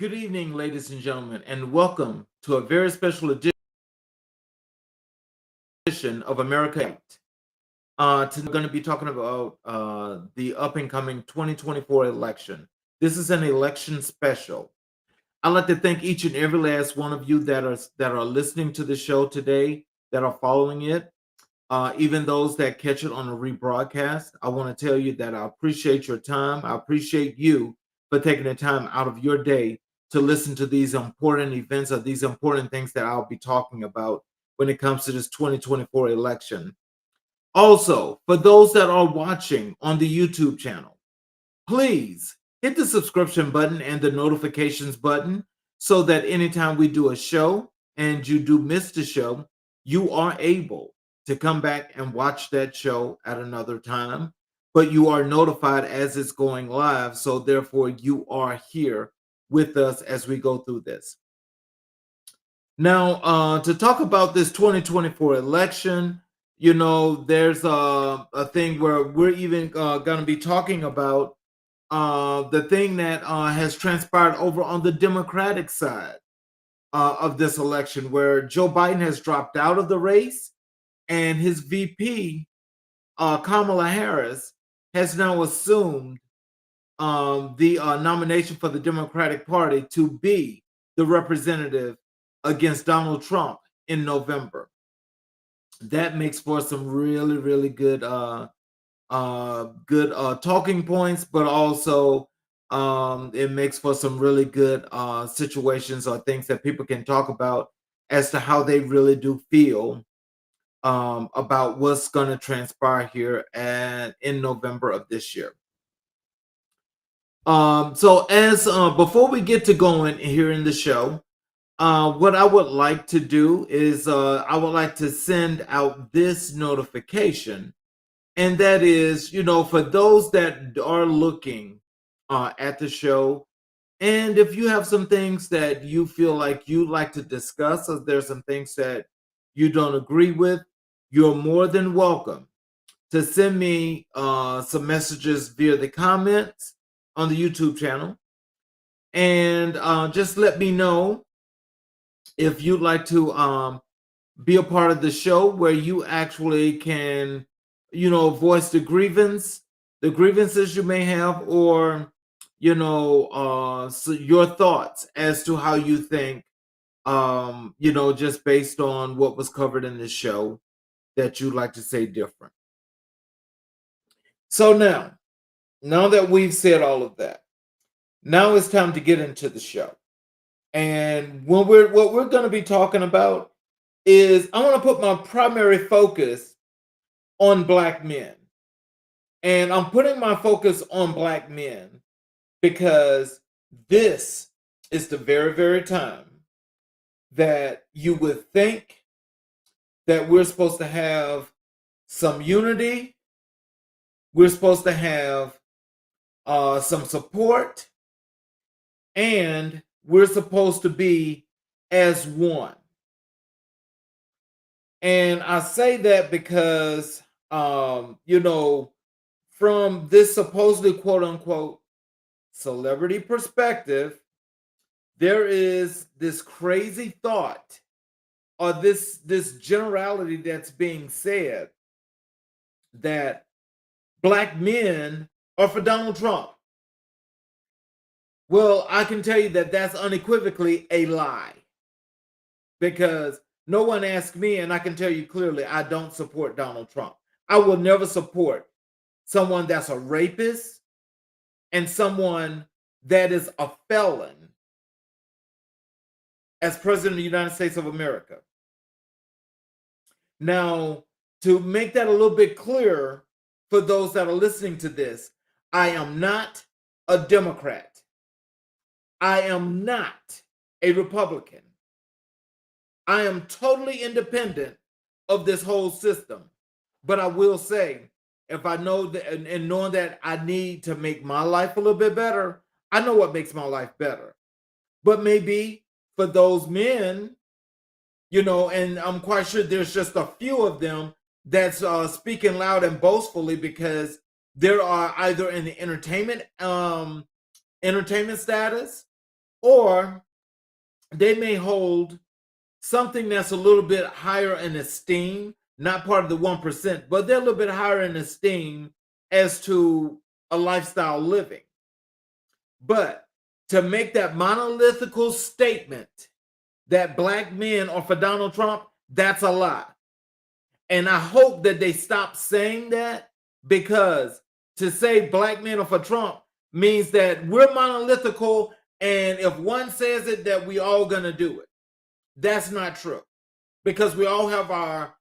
Good evening, ladies and gentlemen, and welcome to a very special edition of America 8. Today we're going to be talking about the up and coming 2024 election. This is an election special. I'd like to thank each and every last one of you that are listening to the show today, that are following it, even those that catch it on a rebroadcast. I want to tell you that I appreciate your time. I appreciate you for taking the time out of your day to listen to these important events or these important things that I'll be talking about when it comes to this 2024 election. Also, for those that are watching on the YouTube channel, please hit the subscription button and the notifications button so that anytime we do a show and you do miss the show, you are able to come back and watch that show at another time. But you are notified as it's going live. So, therefore, you are here with us as we go through this. Now, to talk about this 2024 election, there's a thing where we're even going to be talking about the thing that has transpired over on the Democratic side of this election, where Joe Biden has dropped out of the race and his VP, Kamala Harris, has now assumed the nomination for the Democratic Party to be the representative against Donald Trump in November. That makes for some really, really good talking points, but also it makes for some really good situations or things that people can talk about as to how they really do feel about what's going to transpire here and in November of this year. So as before we get to going here in the show, what I would like to do is I would like to send out this notification. And that is, for those that are looking at the show, and if you have some things that you feel like you'd like to discuss, or there's some things that you don't agree with, you're more than welcome to send me some messages via the comments on the YouTube channel. And just let me know if you'd like to be a part of the show where you actually can voice the grievances you may have, or so your thoughts as to how you think, just based on what was covered in this show, that you'd like to say different. So now that we've said all of that, now it's time to get into the show. And what we're going to be talking about is, I want to put my primary focus on Black men. And I'm putting my focus on Black men because this is the very, very time that you would think that we're supposed to have some unity. We're supposed to have some support. And we're supposed to be as one. And I say that because, from this supposedly quote unquote celebrity perspective, there is this crazy thought, or this generality that's being said, that Black men are for Donald Trump. Well, I can tell you that that's unequivocally a lie, because no one asked me, and I can tell you clearly, I don't support Donald Trump. I will never support someone that's a rapist and someone that is a felon as president of the United States of America. Now, to make that a little bit clearer for those that are listening to this, I am not a Democrat. I am not a Republican. I am totally independent of this whole system. But I will say, if I know that, and knowing that I need to make my life a little bit better, I know what makes my life better. But maybe for those men, and I'm quite sure there's just a few of them that's speaking loud and boastfully, because there are either in the entertainment status, or they may hold something that's a little bit higher in esteem, not part of the 1%, but they're a little bit higher in esteem as to a lifestyle living. But to make that monolithical statement that black men are for Donald Trump, that's a lie. And I hope that they stop saying that, because to say black men are for Trump means that we're monolithical, and if one says it, that we all gonna do it. That's not true, because we all have our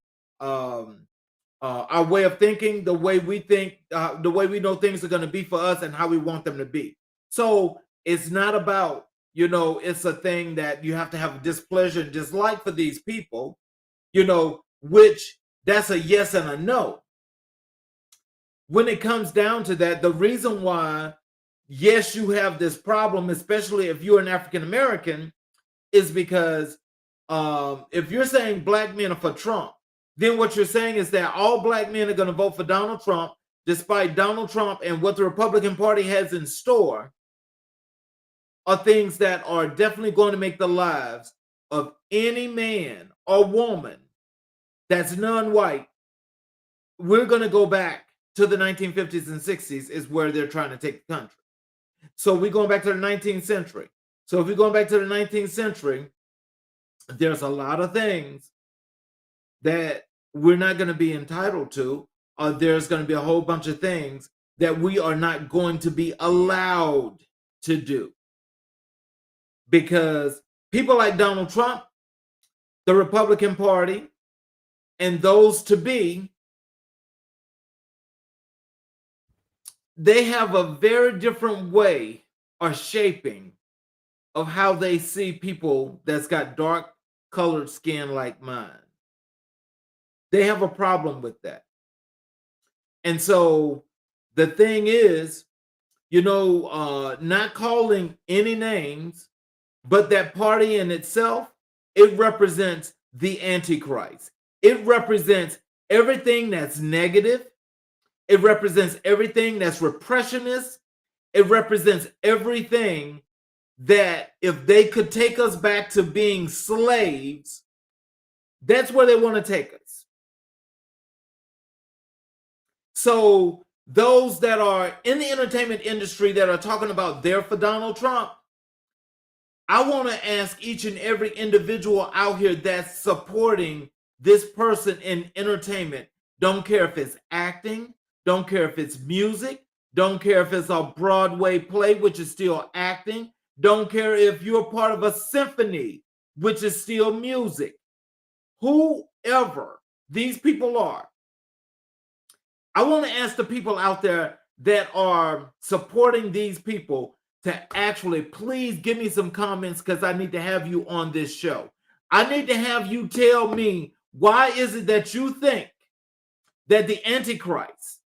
way of thinking, the way we think, the way we know things are going to be for us, and how we want them to be. So it's not about, it's a thing that you have to have displeasure and dislike for these people, which that's a yes and a no. When it comes down to that, the reason why, yes, you have this problem, especially if you're an African American, is because if you're saying black men are for Trump, then what you're saying is that all black men are going to vote for Donald Trump, despite Donald Trump and what the Republican Party has in store are things that are definitely going to make the lives of any man or woman that's non-white. We're going to go back to the 1950s and 60s is where they're trying to take the country. So we're going back to the 19th century. So if we're going back to the 19th century, there's a lot of things that we're not going to be entitled to, or there's going to be a whole bunch of things that we are not going to be allowed to do. Because people like Donald Trump, the Republican Party, and those to be, they have a very different way or shaping of how they see people that's got dark colored skin like mine. They have a problem with that. And so the thing is, not calling any names, but that party in itself, it represents the Antichrist. It represents everything that's negative. It represents everything that's repressionist. It represents everything that if they could take us back to being slaves, that's where they want to take us. So those that are in the entertainment industry that are talking about they're for Donald Trump, I want to ask each and every individual out here that's supporting this person in entertainment, don't care if it's acting, don't care if it's music, don't care if it's a Broadway play, which is still acting, don't care if you're part of a symphony, which is still music. Whoever these people are, I want to ask the people out there that are supporting these people to actually please give me some comments, because I need to have you on this show. I need to have you tell me, why is it that you think that the Antichrist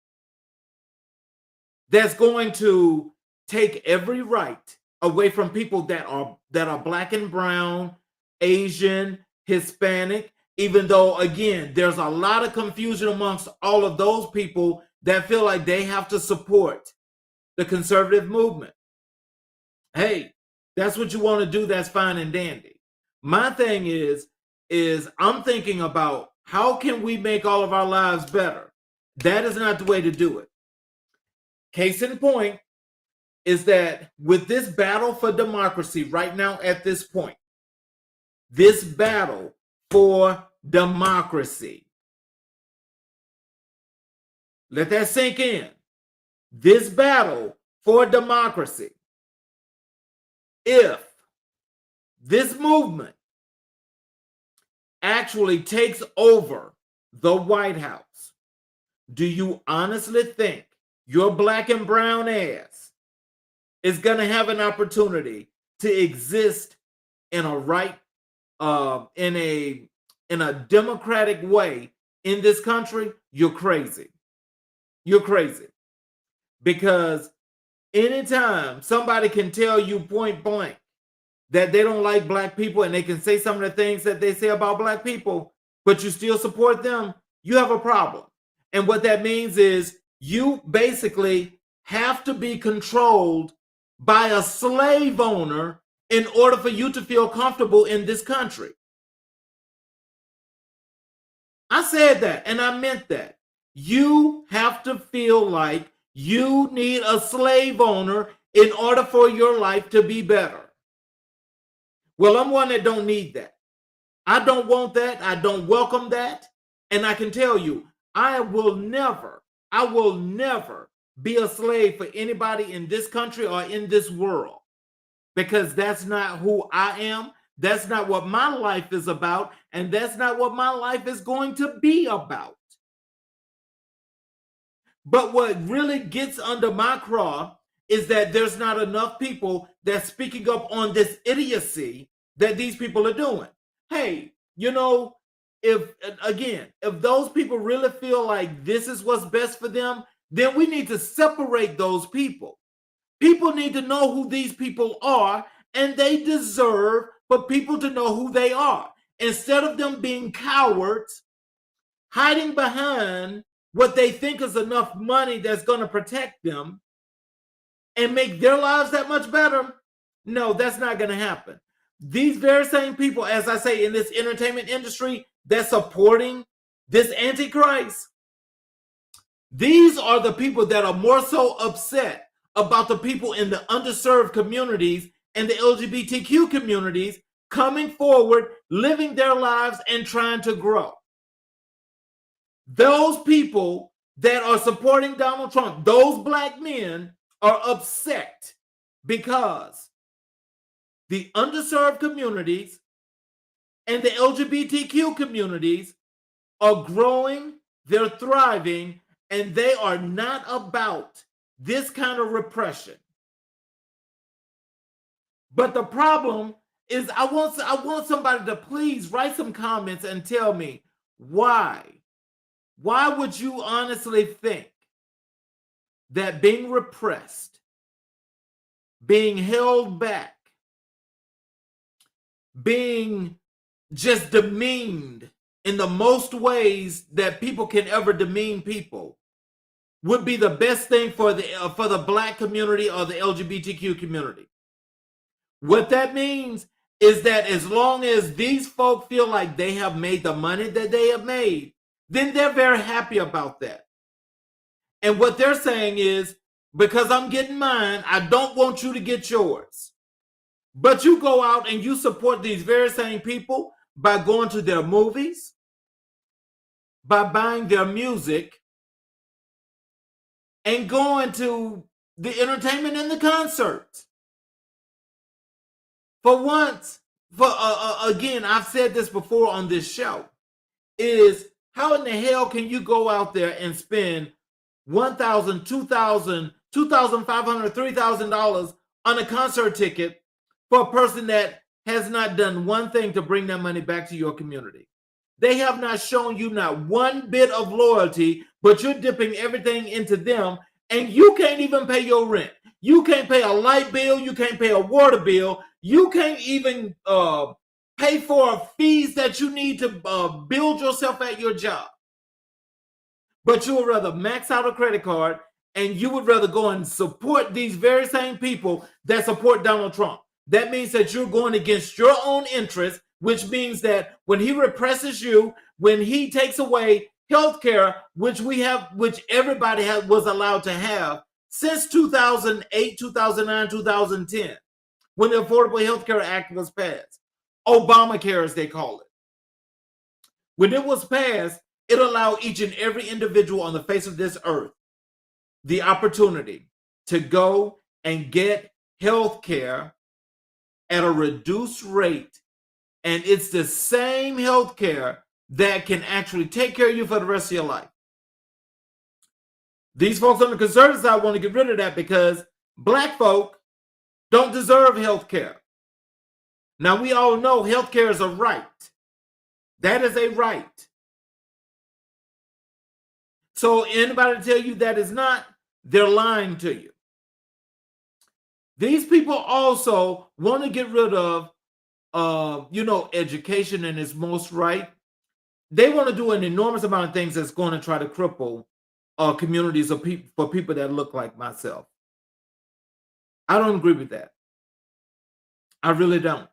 that's going to take every right away from people that are black and brown, Asian, Hispanic, even though, again, there's a lot of confusion amongst all of those people that feel like they have to support the conservative movement. Hey, that's what you want to do. That's fine and dandy. My thing is I'm thinking about how can we make all of our lives better? That is not the way to do it. Case in point is that with this battle for democracy right now at this point, this battle for democracy, let that sink in. This battle for democracy, if this movement actually takes over the White House, do you honestly think your black and brown ass is going to have an opportunity to exist in a right, in a democratic way in this country? You're crazy. You're crazy. Because anytime somebody can tell you point blank that they don't like black people, and they can say some of the things that they say about black people, but you still support them, you have a problem. And what that means is you basically have to be controlled by a slave owner in order for you to feel comfortable in this country. I said that and I meant that. You have to feel like you need a slave owner in order for your life to be better. Well, I'm one that don't need that. I don't want that. I don't welcome that. And I can tell you, I will never be a slave for anybody in this country or in this world, because that's not who I am. That's not what my life is about. And that's not what my life is going to be about. But what really gets under my craw is that there's not enough people that's speaking up on this idiocy that these people are doing. Hey, if those people really feel like this is what's best for them, then we need to separate those people. People need to know who these people are, and they deserve for people to know who they are. Instead of them being cowards, hiding behind what they think is enough money that's going to protect them and make their lives that much better. No, that's not going to happen. These very same people, as I say, in this entertainment industry that's supporting this Antichrist, these are the people that are more so upset about the people in the underserved communities and the LGBTQ communities coming forward, living their lives and trying to grow. Those people that are supporting Donald Trump, those black men, are upset because the underserved communities and the LGBTQ communities are growing, they're thriving, and they are not about this kind of repression. But the problem is I want somebody to please write some comments and tell me why. Why would you honestly think that being repressed, being held back, being just demeaned in the most ways that people can ever demean people would be the best thing for the black community or the LGBTQ community? What that means is that as long as these folk feel like they have made the money that they have made, then they're very happy about that. And what they're saying is, because I'm getting mine, I don't want you to get yours. But you go out and you support these very same people by going to their movies, by buying their music, and going to the entertainment and the concerts. For once, again, I've said this before on this show, is how in the hell can you go out there and spend $1,000, $2,000, $2,500, $3,000 on a concert ticket for a person that has not done one thing to bring that money back to your community? They have not shown you not one bit of loyalty, but you're dipping everything into them, and you can't even pay your rent. You can't pay a light bill. You can't pay a water bill. You can't even pay for fees that you need to build yourself at your job. But you would rather max out a credit card, and you would rather go and support these very same people that support Donald Trump. That means that you're going against your own interests, which means that when he represses you, when he takes away health care, which everybody was allowed to have since 2008, 2009, 2010, when the Affordable Health Care Act was passed, Obamacare as they call it. When it was passed, it allowed each and every individual on the face of this earth the opportunity to go and get health care at a reduced rate. And it's the same health care that can actually take care of you for the rest of your life. These folks on the conservative side want to get rid of that because black folk don't deserve health care. Now, we all know health care is a right. That is a right. So anybody to tell you that is not, they're lying to you. These people also want to get rid of, education in its most right. They want to do an enormous amount of things that's going to try to cripple communities of people, for people that look like myself. I don't agree with that. I really don't.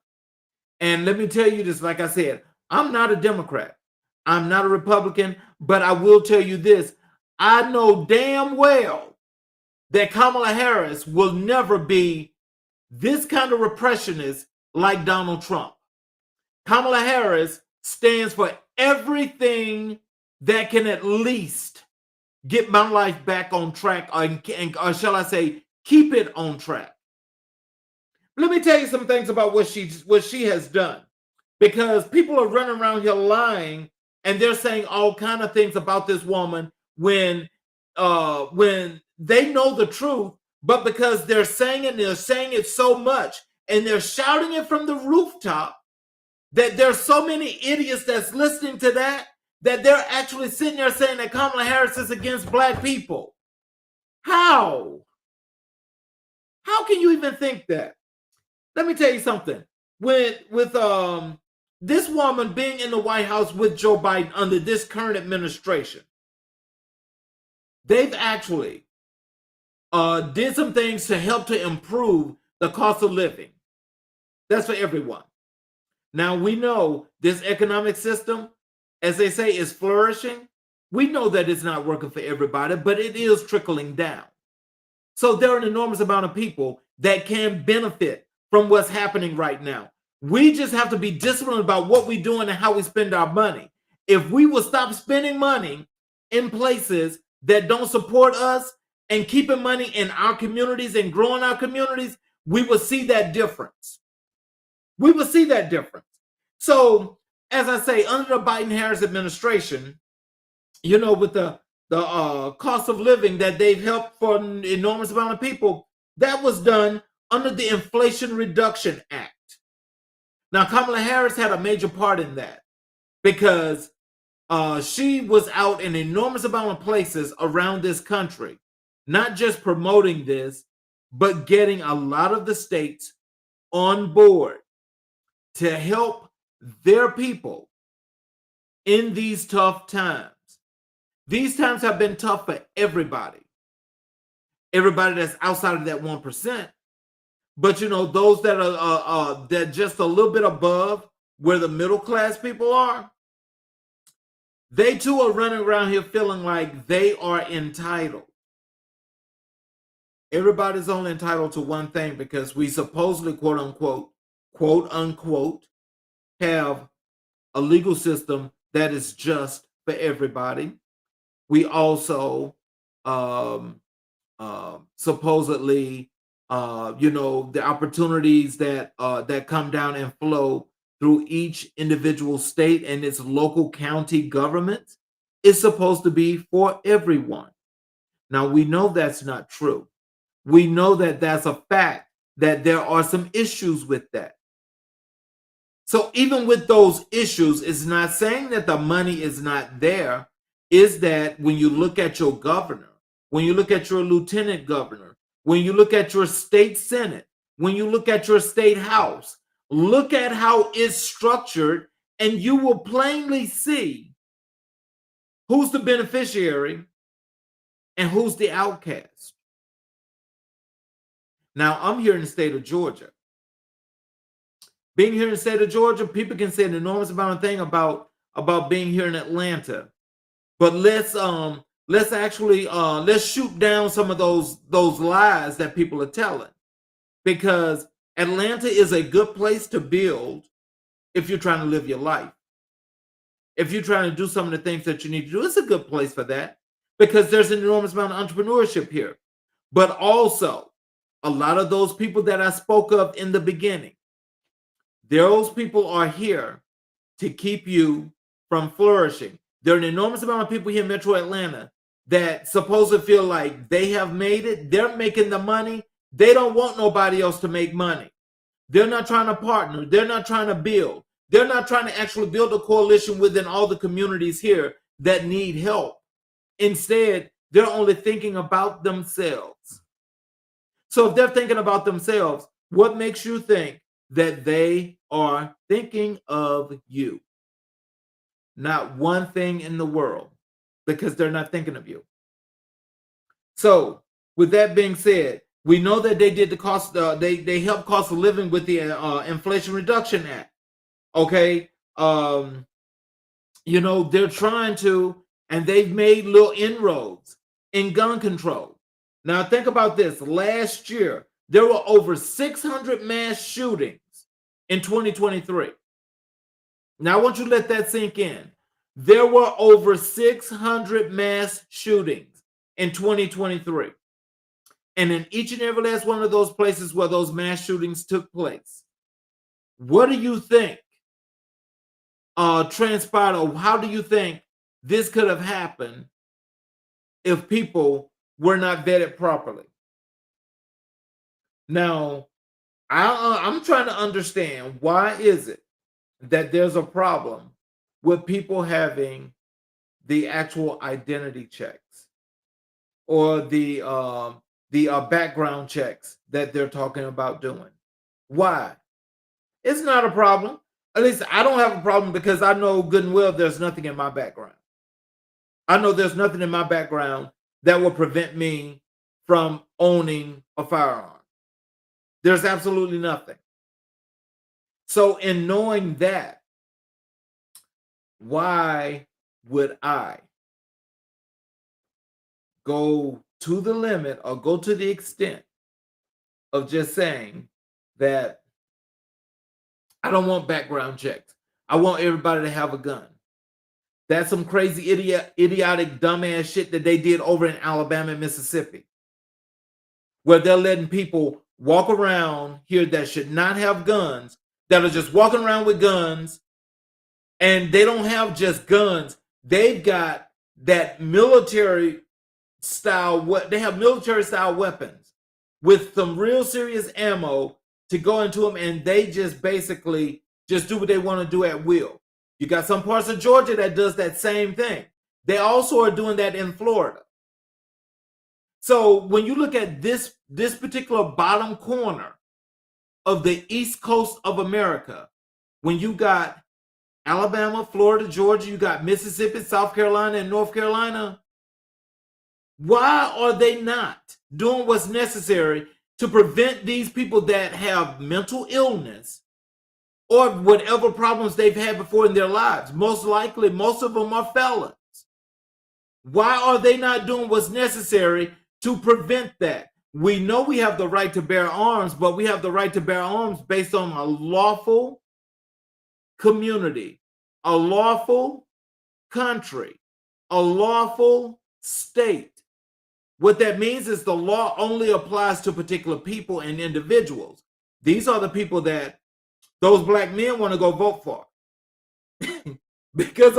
And let me tell you this, like I said, I'm not a Democrat. I'm not a Republican, but I will tell you this. I know damn well that Kamala Harris will never be this kind of repressionist like Donald Trump. Kamala Harris stands for everything that can at least get my life back on track, or shall I say, keep it on track. Let me tell you some things about what she has done, because people are running around here lying, and they're saying all kind of things about this woman when they know the truth, but because they're saying it so much, and they're shouting it from the rooftop, that there's so many idiots that's listening to that they're actually sitting there saying that Kamala Harris is against black people. How? How can you even think that? Let me tell you something. With this woman being in the White House with Joe Biden under this current administration, they've actually did some things to help to improve the cost of living. That's for everyone. Now, we know this economic system, as they say, is flourishing. We know that it's not working for everybody, but it is trickling down. So there are an enormous amount of people that can benefit from what's happening right now. We just have to be disciplined about what we're doing and how we spend our money. If we will stop spending money in places that don't support us and keeping money in our communities and growing our communities, we will see that difference. We will see that difference. So, as I say, under the Biden-Harris administration, you know, with the cost of living that they've helped for an enormous amount of people, that was done under the Inflation Reduction Act. Now, Kamala Harris had a major part in that because she was out in an enormous amount of places around this country, not just promoting this, but getting a lot of the states on board to help their people in these tough times. These times have been tough for everybody. Everybody that's outside of that 1%. But you know, those that are that just a little bit above where the middle class people are, they too are running around here feeling like they are entitled. Everybody's only entitled to one thing because we supposedly, quote unquote, have a legal system that is just for everybody. We also supposedly, you know, the opportunities that that come down and flow through each individual state and its local county governments is supposed to be for everyone. Now, we know that's not true. We know that that's a fact, that there are some issues with that. So even with those issues, it's not saying that the money is not there. Is that when you look at your governor, when you look at your lieutenant governor, when you look at your state senate, when you look at your state house, look at how it's structured, and you will plainly see who's the beneficiary and who's the outcast. Now, I'm here in the state of Georgia. Being here in the state of Georgia, people can say an enormous amount of thing about being here in Atlanta. But let's actually let's shoot down some of those lies that people are telling, because Atlanta is a good place to build if you're trying to live your life. If you're trying to do some of the things that you need to do, it's a good place for that because there's an enormous amount of entrepreneurship here. But also, a lot of those people that I spoke of in the beginning, those people are here to keep you from flourishing. There are an enormous amount of people here in Metro Atlanta that supposedly feel like they have made it. They're making the money. They don't want nobody else to make money. They're not trying to partner. They're not trying to build. They're not trying to actually build a coalition within all the communities here that need help. Instead, they're only thinking about themselves. So if they're thinking about themselves, what makes you think that they are thinking of you? Not one thing in the world, because they're not thinking of you. So with that being said, We know that they did the cost. They helped cost of living with the Inflation Reduction Act. Okay, they're trying to, and they've made little inroads in gun control. Now think about this. Last year, there were over 600 mass shootings in 2023. Now I want you to let that sink in. There were over 600 mass shootings in 2023. And in each and every last one of those places where those mass shootings took place, what do you think transpired, or how do you think this could have happened if people were not vetted properly? Now, I'm trying to understand, why is it that there's a problem with people having the actual identity checks or the background checks that they're talking about doing? Why? It's not a problem. At least I don't have a problem, because I know good and well there's nothing in my background. I know there's nothing in my background that will prevent me from owning a firearm. There's absolutely nothing. So, in knowing that, why would I go to the limit or go to the extent of just saying that I don't want background checks? I want everybody to have a gun. That's some crazy idiotic dumbass shit that they did over in Alabama and Mississippi, where they're letting people walk around here that should not have guns, that are just walking around with guns, and they don't have just guns. They've got that military style. They have military style weapons with some real serious ammo to go into them, and they just basically just do what they want to do at will. You got some parts of Georgia that does that same thing. They also are doing that in Florida. So when you look at this particular bottom corner of the East Coast of America, when you got Alabama, Florida, Georgia, you got Mississippi, South Carolina, and North Carolina, why are they not doing what's necessary to prevent these people that have mental illness or whatever problems they've had before in their lives? Most likely, most of them are felons. Why are they not doing what's necessary to prevent that? We know we have the right to bear arms, but we have the right to bear arms based on a lawful community, a lawful country, a lawful state. What that means is the law only applies to particular people and individuals. These are the people that those black men want to go vote for. Because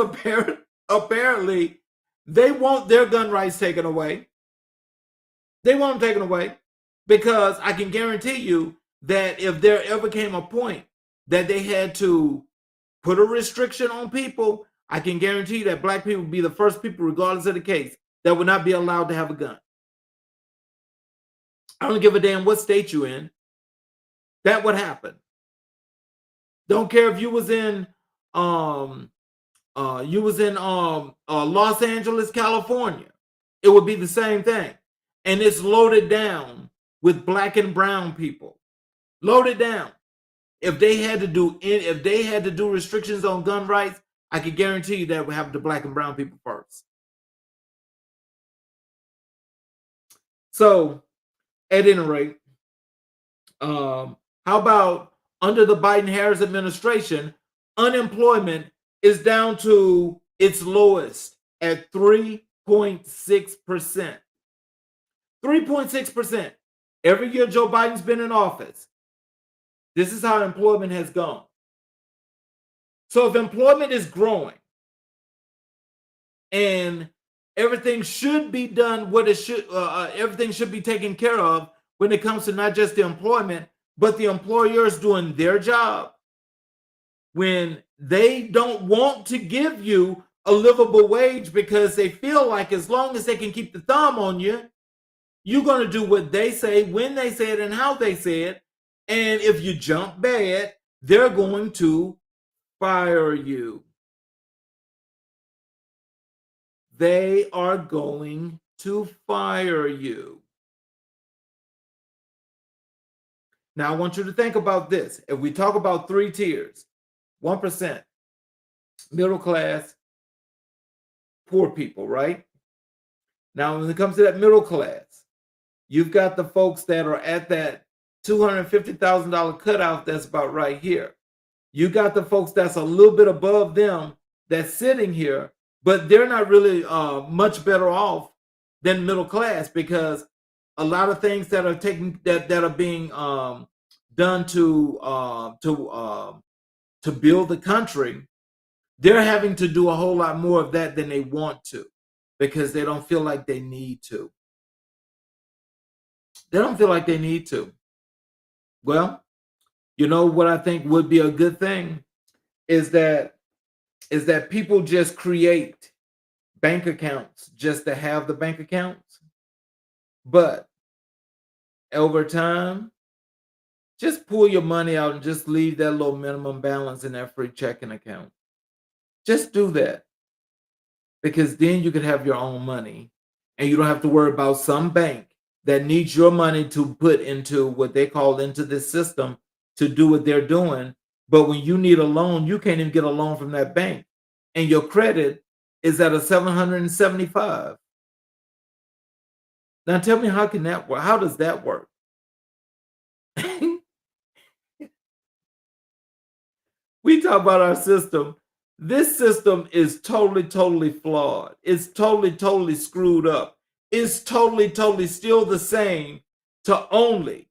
apparently they want their gun rights taken away. They want them taken away, because I can guarantee you that if there ever came a point that they had to put a restriction on people, I can guarantee you that black people would be the first people, regardless of the case, that would not be allowed to have a gun. I don't give a damn what state you're in. That would happen. Don't care if you was in Los Angeles, California. It would be the same thing. And it's loaded down with black and brown people. Loaded down. If they had to do restrictions on gun rights, I can guarantee you that would have the black and brown people first. So, at any rate, how about under the Biden-Harris administration, unemployment is down to its lowest at 3.6%. 3.6%. Every year Joe Biden's been in office, this is how employment has gone. So if employment is growing and everything should be done what it should, everything should be taken care of when it comes to not just the employment, but the employers doing their job. When they don't want to give you a livable wage because they feel like as long as they can keep the thumb on you, you're going to do what they say, when they say it, and how they say it. And if you jump bad, they're going to fire you. They are going to fire you. Now I want you to think about this. If we talk about three tiers, 1%, middle class, poor people, right? Now, when it comes to that middle class, you've got the folks that are at that $250,000 cutoff that's about right here. You got the folks that's a little bit above them that's sitting here, but they're not really much better off than middle class, because a lot of things that are taking that are being done to build the country, they're having to do a whole lot more of that than they want to, because they don't feel like they need to. They don't feel like they need to. Well, you know what I think would be a good thing is that people just create bank accounts just to have the bank accounts. But over time, just pull your money out and just leave that little minimum balance in that free checking account. Just do that, because then you could have your own money and you don't have to worry about some bank that needs your money to put into what they call into this system to do what they're doing. But when you need a loan, you can't even get a loan from that bank, and your credit is at a 775. Now tell me, how can that work? How does that work? We talk about our system. This system is totally flawed. It's totally screwed up. It's totally still the same, to only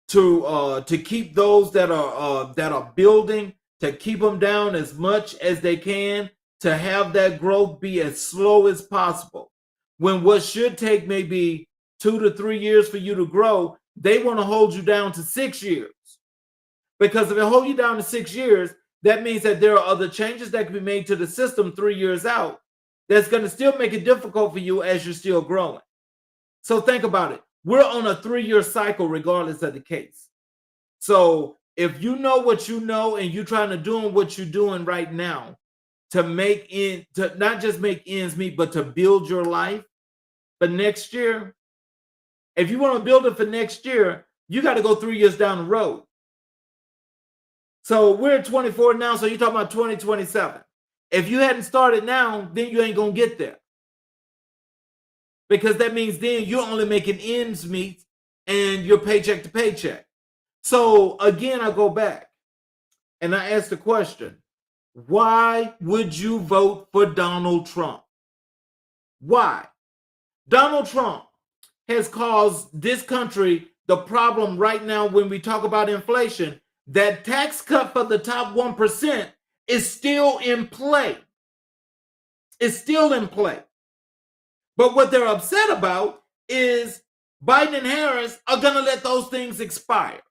to keep those that are building, to keep them down as much as they can, to have that growth be as slow as possible. When what should take maybe 2 to 3 years for you to grow, they want to hold you down to 6 years. Because if they hold you down to 6 years, that means that there are other changes that can be made to the system 3 years out that's going to still make it difficult for you as you're still growing. So think about it. We're on a 3-year cycle regardless of the case. So if you know what you know and you're trying to do what you're doing right now to not just make ends meet, but to build your life for next year, if you want to build it for next year, you got to go 3 years down the road. So we're at 24 now, so you're talking about 2027. If you hadn't started now, then you ain't going to get there. Because that means then you're only making ends meet and you're paycheck to paycheck. So again, I go back and I ask the question, why would you vote for Donald Trump? Why? Donald Trump has caused this country the problem right now when we talk about inflation. That tax cut for the top 1% is still in play. It's still in play. But what they're upset about is Biden and Harris are going to let those things expire.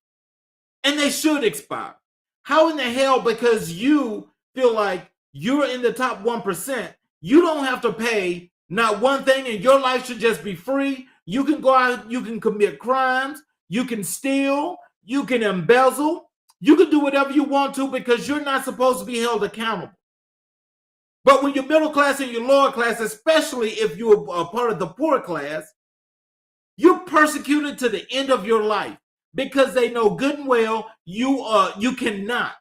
And they should expire. How in the hell, because you feel like you're in the top 1%, you don't have to pay not one thing and your life should just be free? You can go out, you can commit crimes, you can steal, you can embezzle, you can do whatever you want to because you're not supposed to be held accountable. But when you're middle class and you're lower class, especially if you're a part of the poor class, you're persecuted to the end of your life because they know good and well you cannot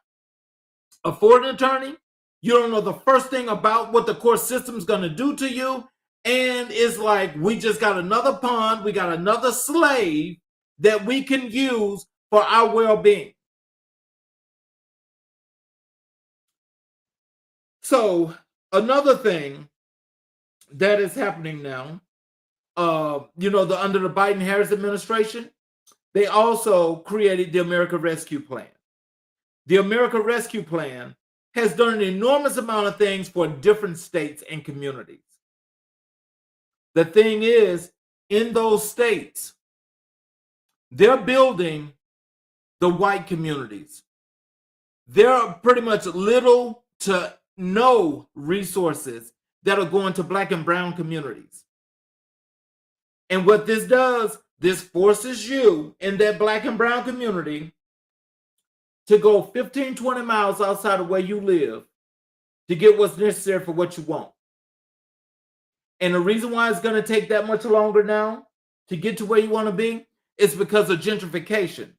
afford an attorney. You don't know the first thing about what the court system's going to do to you. And it's like, we just got another pawn, we got another slave that we can use for our well-being. So another thing that is happening now, under the Biden-Harris administration, they also created the America Rescue Plan. The America Rescue Plan has done an enormous amount of things for different states and communities. The thing is, in those states, they're building the white communities. There are pretty much little to no resources that are going to black and brown communities. And what this does, this forces you in that black and brown community to go 15, 20 miles outside of where you live to get what's necessary for what you want. And the reason why it's going to take that much longer now to get to where you want to be is because of gentrification.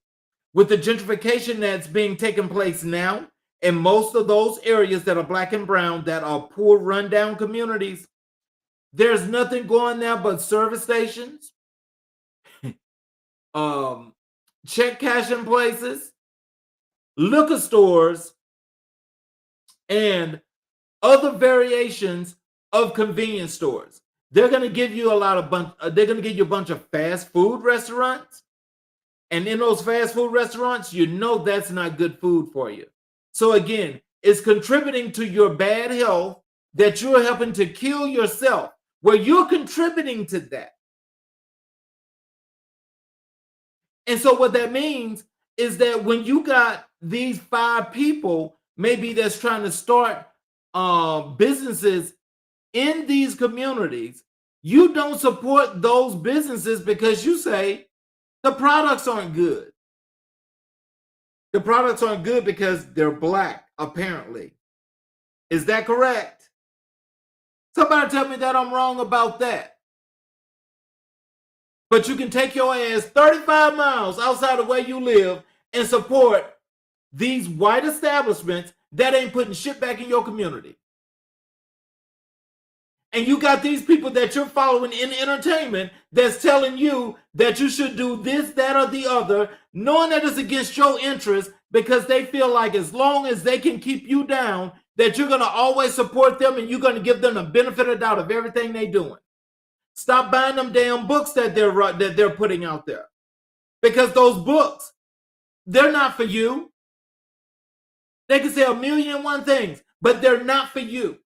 with the gentrification that's being taken place now in most of those areas that are black and brown, that are poor, rundown communities, there's nothing going there but service stations, check cashing places, liquor stores, and other variations of convenience stores. They're going to give you they're going to give you a bunch of fast food restaurants. And in those fast food restaurants, you know that's not good food for you. So again, it's contributing to your bad health that you're helping to kill yourself, where you're contributing to that. And so what that means is that when you got these 5 people, maybe that's trying to start businesses in these communities, you don't support those businesses because you say the products aren't good. The products aren't good because they're black, apparently. Is that correct? Somebody tell me that I'm wrong about that. But you can take your ass 35 miles outside of where you live and support these white establishments that ain't putting shit back in your community. And you got these people that you're following in entertainment that's telling you that you should do this, that, or the other, knowing that it's against your interest, because they feel like as long as they can keep you down, that you're going to always support them and you're going to give them the benefit of the doubt of everything they're doing. Stop buying them damn books that they're putting out there. Because those books, they're not for you. They can say 1,000,001 things, but they're not for you.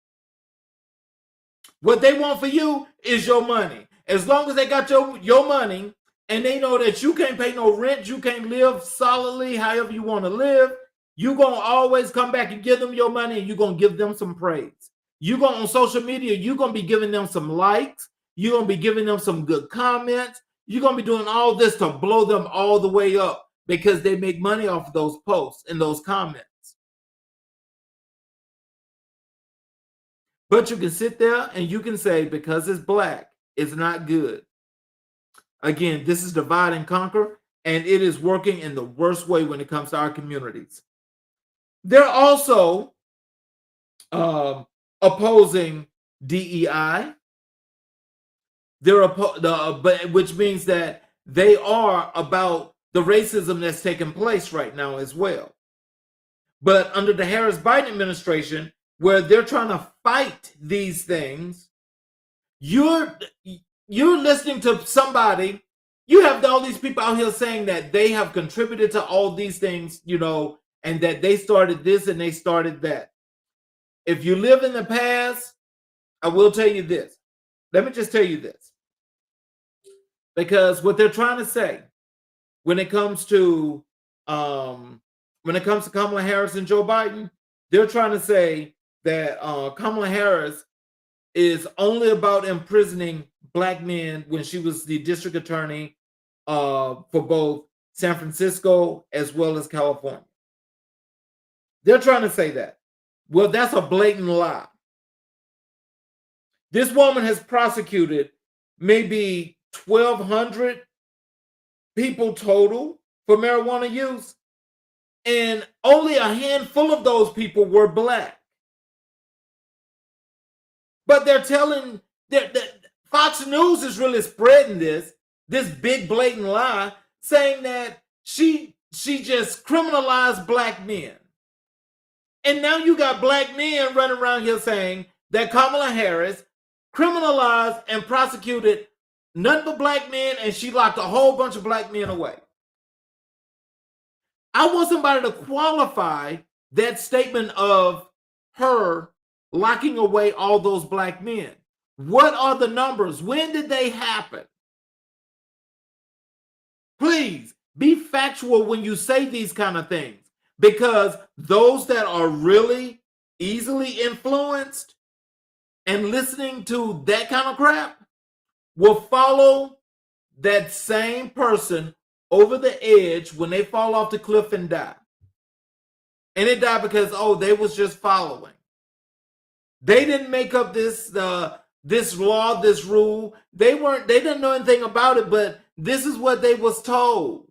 What they want for you is your money. As long as they got your money and they know that you can't pay no rent, you can't live solidly however you want to live, you're going to always come back and give them your money, and you're going to give them some praise. You're going on social media, you're going to be giving them some likes. You're going to be giving them some good comments. You're going to be doing all this to blow them all the way up because they make money off of those posts and those comments. But you can sit there and you can say, because it's black, it's not good. Again, this is divide and conquer, and it is working in the worst way when it comes to our communities. They're also opposing DEI. Which means that they are about the racism that's taking place right now as well. But under the Harris-Biden administration, where they're trying to fight these things, you're listening to somebody. You have all these people out here saying that they have contributed to all these things, and that they started this and they started that. If you live in the past, I will tell you this. Let me just tell you this. Because what they're trying to say when it comes to Kamala Harris and Joe Biden, they're trying to say that Kamala Harris is only about imprisoning black men when she was the district attorney for both San Francisco as well as California. They're trying to say that. Well, that's a blatant lie. This woman has prosecuted maybe 1,200 people total for marijuana use, and only a handful of those people were black. But they're telling that Fox News is really spreading this big blatant lie, saying that she just criminalized black men. And now you got black men running around here saying that Kamala Harris criminalized and prosecuted none but black men, and she locked a whole bunch of black men away. I want somebody to qualify that statement of her locking away all those black men. What are the numbers? When did they happen? Please be factual when you say these kind of things, because those that are really easily influenced and listening to that kind of crap will follow that same person over the edge when they fall off the cliff and die. And it died because, they was just following. They didn't make up this law, this rule. They didn't know anything about it, but this is what they was told.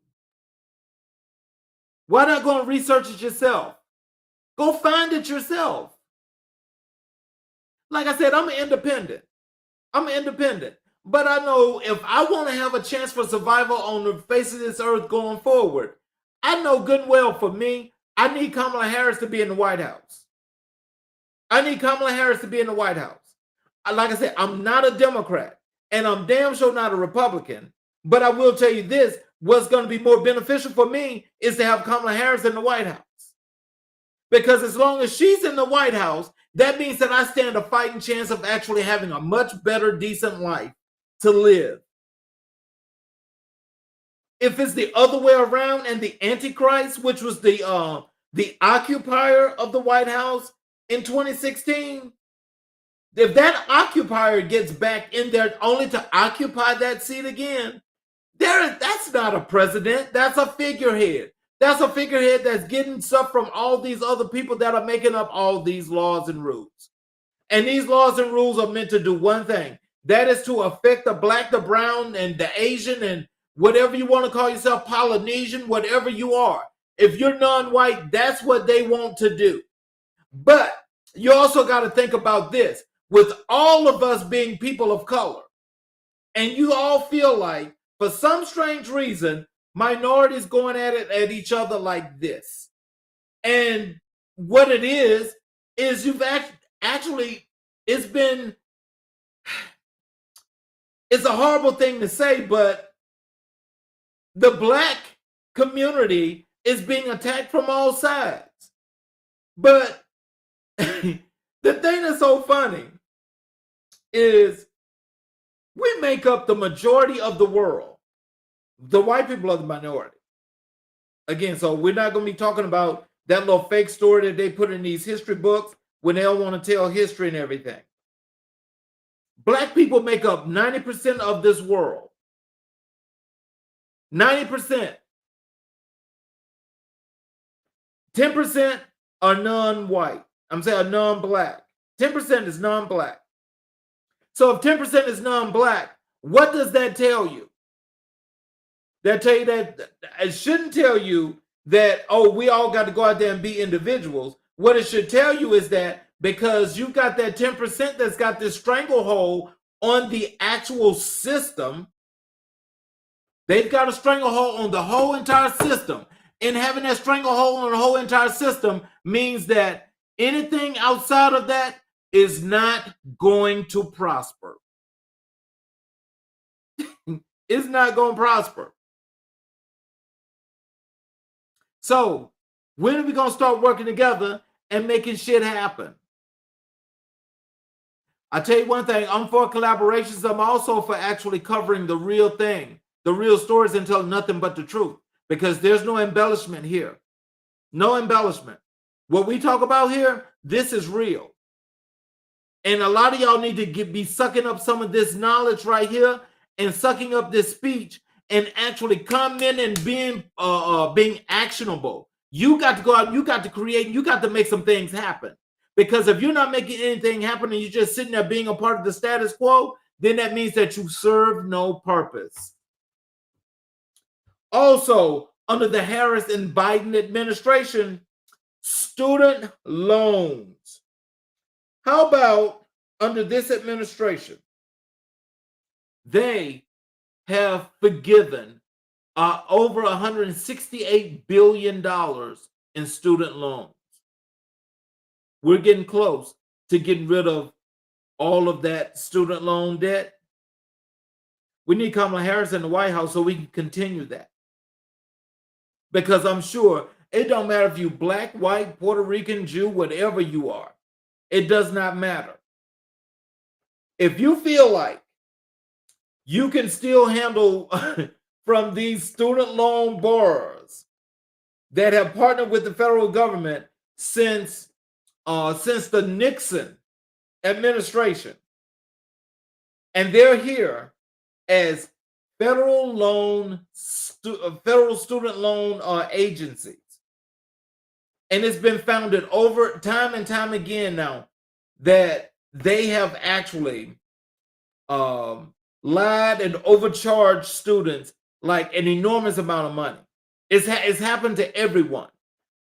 Why not go and research it yourself? Go find it yourself. Like I said, I'm independent. I'm independent. But I know if I want to have a chance for survival on the face of this earth going forward, I know good and well for me, I need Kamala Harris to be in the White House. I need Kamala Harris to be in the White House. Like I said, I'm not a Democrat, and I'm damn sure not a Republican. But I will tell you this, what's going to be more beneficial for me is to have Kamala Harris in the White House. Because as long as she's in the White House, that means that I stand a fighting chance of actually having a much better, decent life to live. If it's the other way around and the Antichrist, which was the occupier of the White House in 2016, if that occupier gets back in there only to occupy that seat again, that's not a president. That's a figurehead. That's a figurehead that's getting stuff from all these other people that are making up all these laws and rules. And these laws and rules are meant to do one thing. That is to affect the black, the brown, and the Asian, and whatever you want to call yourself, Polynesian, whatever you are. If you're non-white, that's what they want to do. But you also got to think about this. With all of us being people of color, and you all feel like, for some strange reason, minorities going at each other like this. And what it is you've actually, it's a horrible thing to say, but the black community is being attacked from all sides. But the thing that's so funny is we make up the majority of the world. The white people are the minority. Again, so we're not going to be talking about that little fake story that they put in these history books when they all want to tell history and everything. Black people make up 90% of this world. 90%. 10% are non-white. I'm saying are non-black. 10% is non-black. So if 10% is non-black, what does that tell you? That tell you that it shouldn't tell you that, oh, we all got to go out there and be individuals. What it should tell you is that because you've got that 10% that's got this stranglehold on the actual system, they've got a stranglehold on the whole entire system. And having that stranglehold on the whole entire system means that anything outside of that is not going to prosper. It's not going to prosper. So when are we going to start working together and making shit happen? I tell you one thing, I'm for collaborations. I'm also for actually covering the real thing, the real stories, and telling nothing but the truth, because there's no embellishment here. No embellishment. What we talk about here, this is real. And a lot of y'all need to be sucking up some of this knowledge right here and sucking up this speech and actually coming and being actionable. You got to go out, you got to create, you got to make some things happen. Because if you're not making anything happen and you're just sitting there being a part of the status quo, then that means that you serve no purpose. Also, under the Harris and Biden administration, student loans. How about under this administration? They have forgiven over $168 billion in student loans. We're getting close to getting rid of all of that student loan debt. We need Kamala Harris in the White House so we can continue that. Because I'm sure it don't matter if you black, white, Puerto Rican, Jew, whatever you are. It does not matter. If you feel like you can still handle from these student loan borrowers that have partnered with the federal government since the Nixon administration, and they're here as federal student loan agencies, and it's been founded over time and time again now that they have actually lied and overcharged students like an enormous amount of money. It's happened to everyone.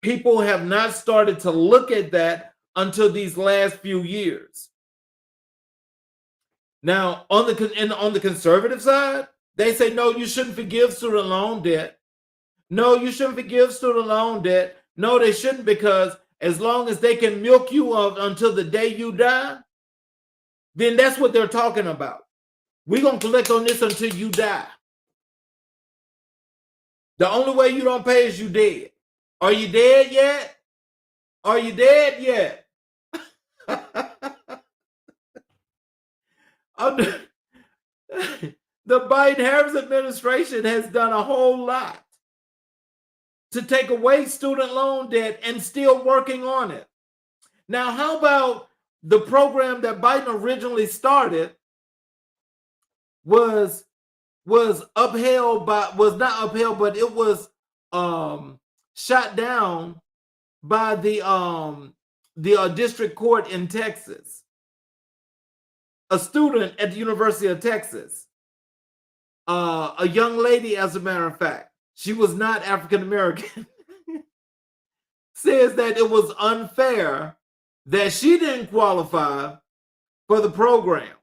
People have not started to look at that until these last few years. Now, on the conservative side, they say no, you shouldn't forgive student loan debt. No, you shouldn't forgive student loan debt. No, they shouldn't, because as long as they can milk you up until the day you die, then that's what they're talking about. We're going to collect on this until you die. The only way you don't pay is you dead. Are you dead yet? Are you dead yet? The Biden-Harris administration has done a whole lot to take away student loan debt and still working on it. Now, how about the program that Biden originally started was upheld by, was not upheld, but it was shot down by the district court in Texas. A student at the University of Texas, a young lady, as a matter of fact, she was not African American, says that it was unfair that she didn't qualify for the program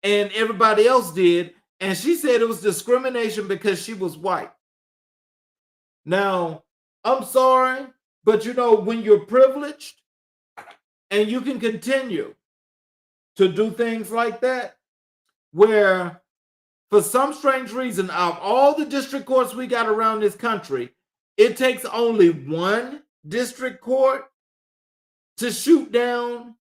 and everybody else did. And she said it was discrimination because she was white. Now, I'm sorry, but you know, when you're privileged and you can continue to do things like that, where for some strange reason, out of all the district courts we got around this country, it takes only one district court to shoot down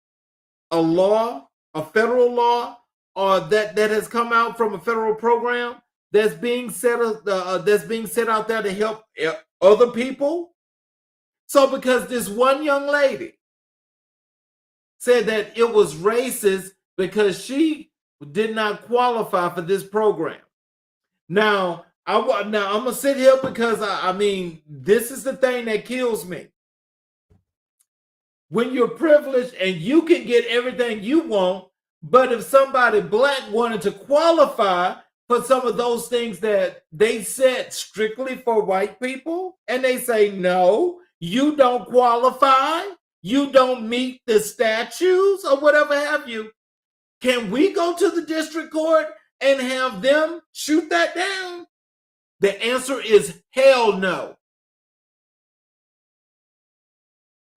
a law, a federal law, or that has come out from a federal program that's being set out there to help other people. So because this one young lady said that it was racist because she did not qualify for this program. Now I'm gonna sit here because I mean, this is the thing that kills me. When you're privileged and you can get everything you want, but if somebody black wanted to qualify for some of those things that they set strictly for white people, and they say, no, you don't qualify, you don't meet the statutes or whatever have you, can we go to the district court and have them shoot that down? The answer is hell no.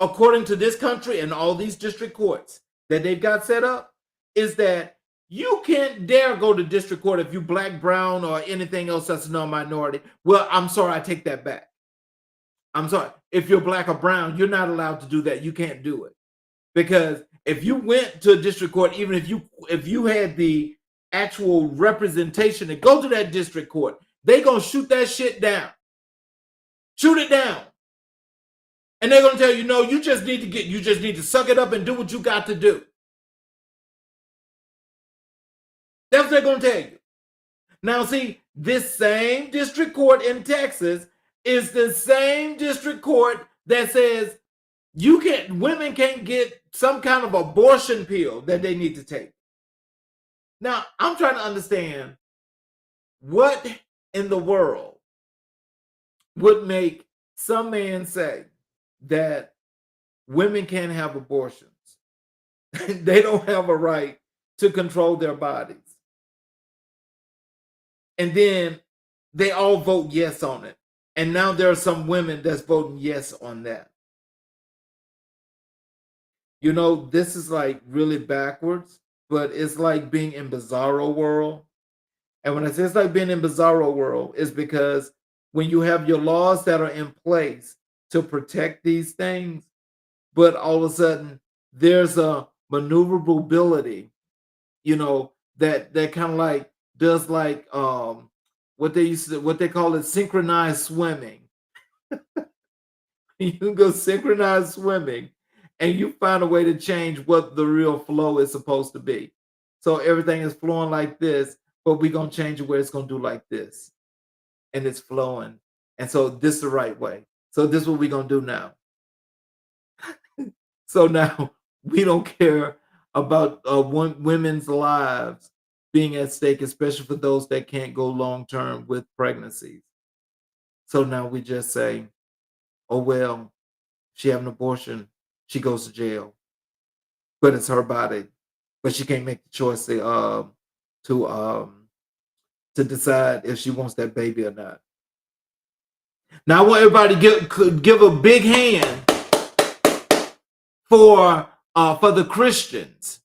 According to this country and all these district courts that they've got set up, is that you can't dare go to district court if you black, brown, or anything else that's a non-minority. Well, I'm sorry, I take that back. I'm sorry. If you're black or brown, you're not allowed to do that. You can't do it. Because if you went to a district court, even if you had the actual representation to go to that district court, they gonna shoot that shit down. Shoot it down. And they're gonna tell you, no, you just need to suck it up and do what you got to do. That's what they're gonna tell you. Now, see, this same district court in Texas is the same district court that says women can't get some kind of abortion pill that they need to take. Now, I'm trying to understand what in the world would make some man say that women can't have abortions. They don't have a right to control their bodies. And then they all vote yes on it. And now there are some women that's voting yes on that. You know, this is like really backwards, but it's like being in Bizarro World. And when I say it's like being in Bizarro World, it's because when you have your laws that are in place to protect these things, but all of a sudden there's a maneuverability, you know, that kind of like does like what they call it synchronized swimming. You can go synchronized swimming and you find a way to change what the real flow is supposed to be. So everything is flowing like this, but we're gonna change it where it's gonna do like this. And it's flowing. And so this is the right way. So this is what we're gonna do now. So now we don't care about women's lives being at stake, especially for those that can't go long term with pregnancies. So now we just say, oh, well, she had an abortion. She goes to jail, but it's her body. But she can't make the choice to um, to decide if she wants that baby or not. Now I want everybody to give a big hand for the Christians.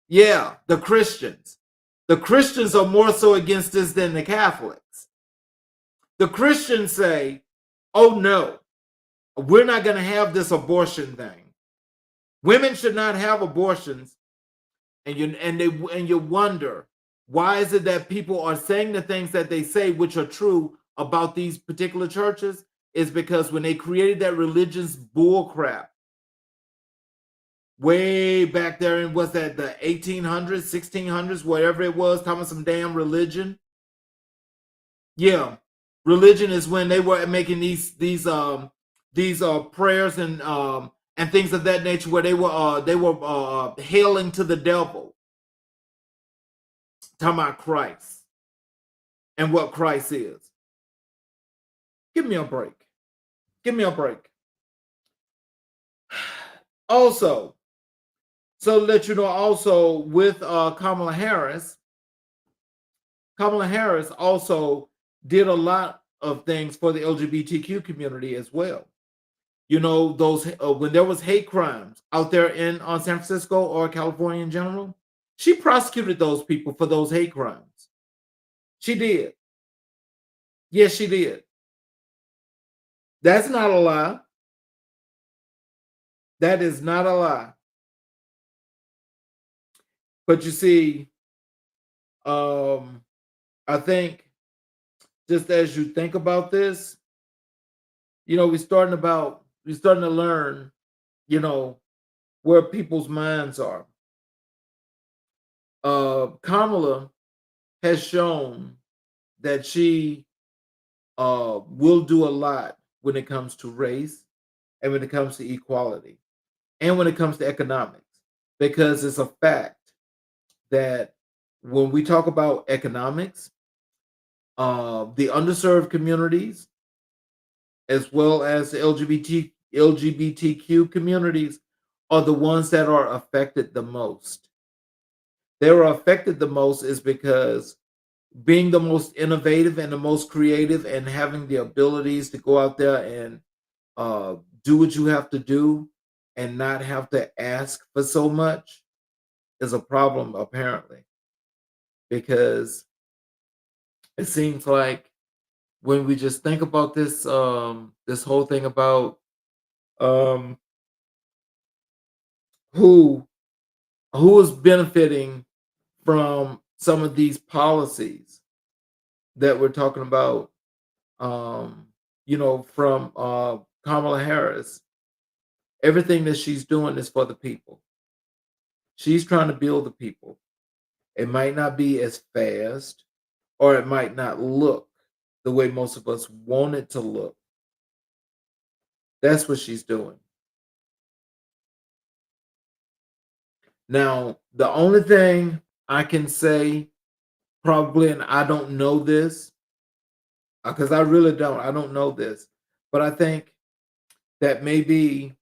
Yeah, the Christians. The Christians are more so against this than the Catholics. The Christians say, oh no, we're not going to have this abortion thing. Women should not have abortions. And you wonder, why is it that people are saying the things that they say, which are true about these particular churches? Is because when they created that religion's bull crap way back there in, was that the 1800s, 1600s, whatever it was, talking about some damn religion. Yeah, religion is when they were making these prayers and things of that nature, where they were hailing to the devil, talking about Christ and what Christ is. Give me a break. Give me a break. Also, so to let you know, also with Kamala Harris also did a lot of things for the LGBTQ community as well. You know, those when there was hate crimes out there in San Francisco or California in general, she prosecuted those people for those hate crimes. She did. Yes, she did. That's not a lie. That is not a lie. But you see, I think just as you think about this, you know, we're starting to learn, you know, where people's minds are. Kamala has shown that she will do a lot when it comes to race and when it comes to equality and when it comes to economics, because it's a fact that when we talk about economics, the underserved communities as well as the LGBTQ communities are the ones that are affected the most. They are affected the most is because being the most innovative and the most creative and having the abilities to go out there and do what you have to do and not have to ask for so much is a problem, apparently, because it seems like when we just think about this this whole thing about um who is benefiting from some of these policies that we're talking about, you know, from Kamala Harris, everything that she's doing is for the people. She's trying to build the people. It might not be as fast, or it might not look the way most of us want it to look. That's what she's doing. Now, the only thing I can say, probably, and I don't know this, because I really don't, I don't know this, but I think that maybe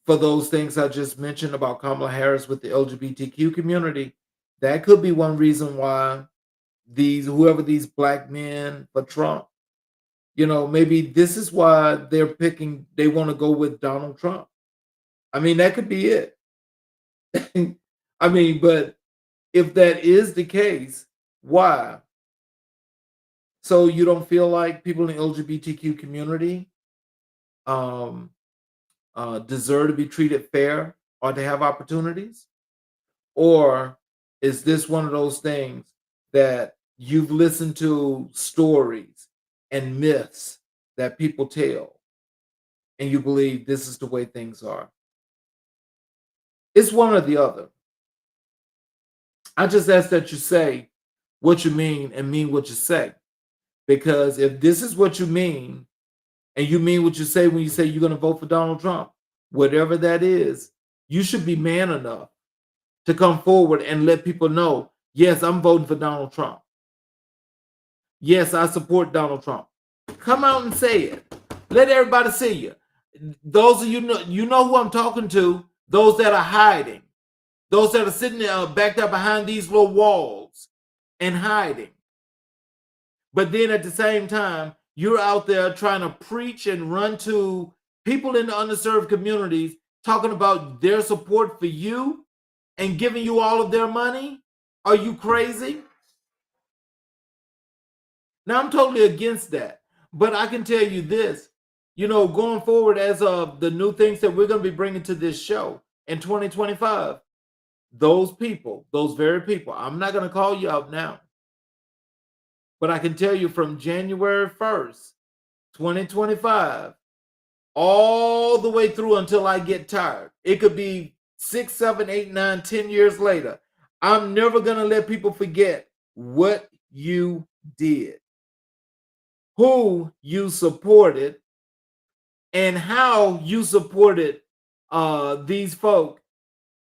for those things I just mentioned about Kamala Harris with the LGBTQ community, that could be one reason why whoever these black men for Trump, you know, maybe this is why they want to go with Donald Trump. I mean, that could be it. I mean, but if that is the case, why? So you don't feel like people in the LGBTQ community um, deserve to be treated fair or to have opportunities? Or is this one of those things that you've listened to stories and myths that people tell and you believe this is the way things are? It's one or the other. I just ask that you say what you mean and mean what you say. Because if this is what you mean, and you mean what you say when you say you're going to vote for Donald Trump, whatever that is, you should be man enough to come forward and let people know, yes, I'm voting for Donald Trump. Yes, I support Donald Trump. Come out and say it. Let everybody see you. Those of you know who I'm talking to. Those that are hiding. Those that are sitting there backed up behind these little walls and hiding. But then at the same time, you're out there trying to preach and run to people in the underserved communities, talking about their support for you and giving you all of their money. Are you crazy? Now, I'm totally against that. But I can tell you this, going forward, as of the new things that we're going to be bringing to this show in 2025, those people, those very people, I'm not going to call you out now, but I can tell you from January 1st, 2025, all the way through until I get tired. It could be 6, 7, 8, 9, 10 years later. I'm never going to let people forget what you did, who you supported, and how you supported these folk,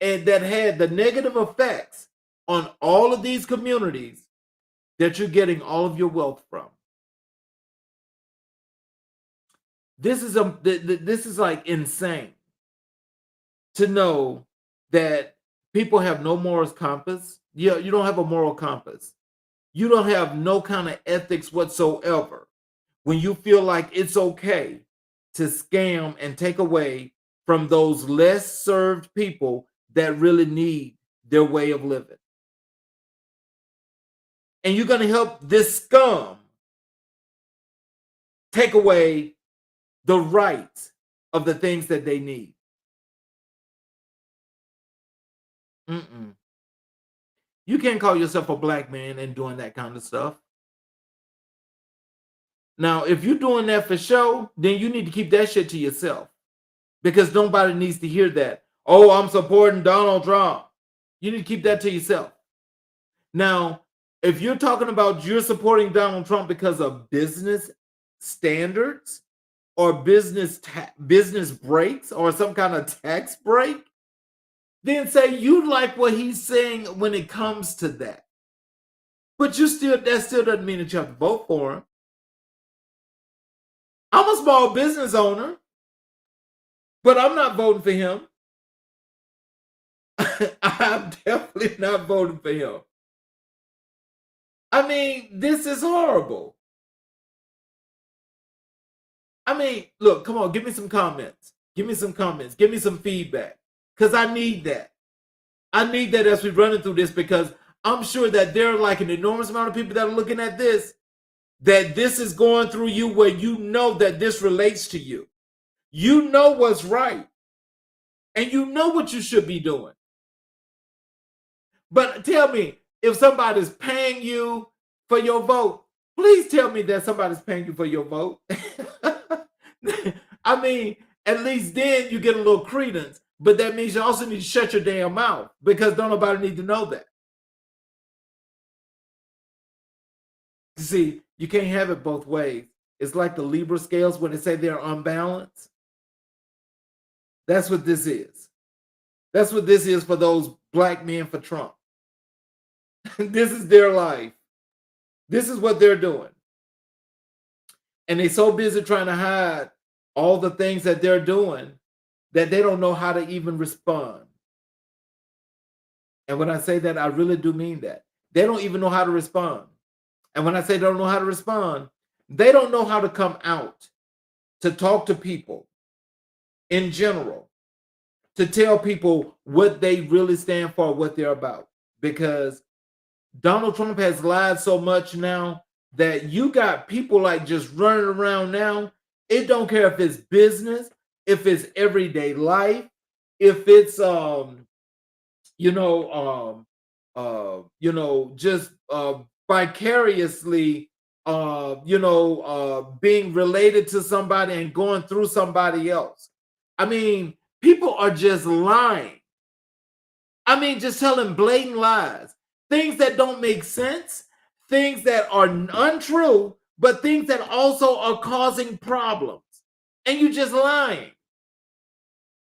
and that had the negative effects on all of these communities that you're getting all of your wealth from. This is like insane to know that people have no moral compass. You don't have a moral compass. You don't have no kind of ethics whatsoever when you feel like it's okay to scam and take away from those less served people that really need their way of living. And you're going to help this scum take away the rights of the things that they need. You can't call yourself a black man and doing that kind of stuff. Now, if you're doing that for show, then you need to keep that shit to yourself, because nobody needs to hear that. Oh, I'm supporting Donald Trump. You need to keep that to yourself. Now, if you're talking about you're supporting Donald Trump because of business standards or business breaks or some kind of tax break, then say you like what he's saying when it comes to that. But that still doesn't mean that you have to vote for him. I'm a small business owner, but I'm not voting for him. I'm definitely not voting for him. I mean, this is horrible. I mean, look, come on, give me some comments. Give me some comments. Give me some feedback, because I need that. I need that as we're running through this, because I'm sure that there are like an enormous amount of people that are looking at this, that this is going through you, where you know that this relates to you. You know what's right, and you know what you should be doing. But tell me, if somebody's paying you for your vote, please tell me that somebody's paying you for your vote. I mean, at least then you get a little credence, but that means you also need to shut your damn mouth, because don't nobody need to know that. See, you can't have it both ways. It's like the Libra scales when they say they're unbalanced. That's what this is. That's what this is for those black men for Trump. This is their life. This is what they're doing. And they're so busy trying to hide all the things that they're doing that they don't know how to even respond. And when I say that, I really do mean that. They don't even know how to respond. And when I say they don't know how to respond, they don't know how to come out to talk to people in general, to tell people what they really stand for, what they're about. Because Donald Trump has lied so much now that you got people like just running around now. It don't care if it's business, if it's everyday life, if it's just vicariously being related to somebody and going through somebody else. I mean, people are just lying. I mean, just telling blatant lies, things that don't make sense, things that are untrue, but things that also are causing problems. And you're just lying.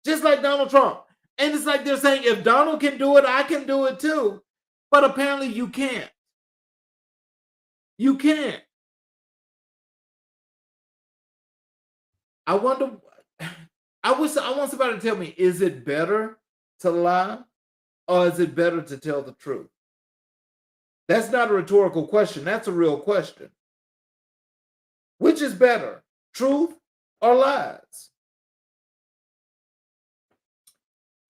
Just like Donald Trump. And it's like they're saying, if Donald can do it, I can do it too. But apparently you can't. You can't. I wonder. I want somebody to tell me: is it better to lie, or is it better to tell the truth? That's not a rhetorical question. That's a real question. Which is better, truth or lies?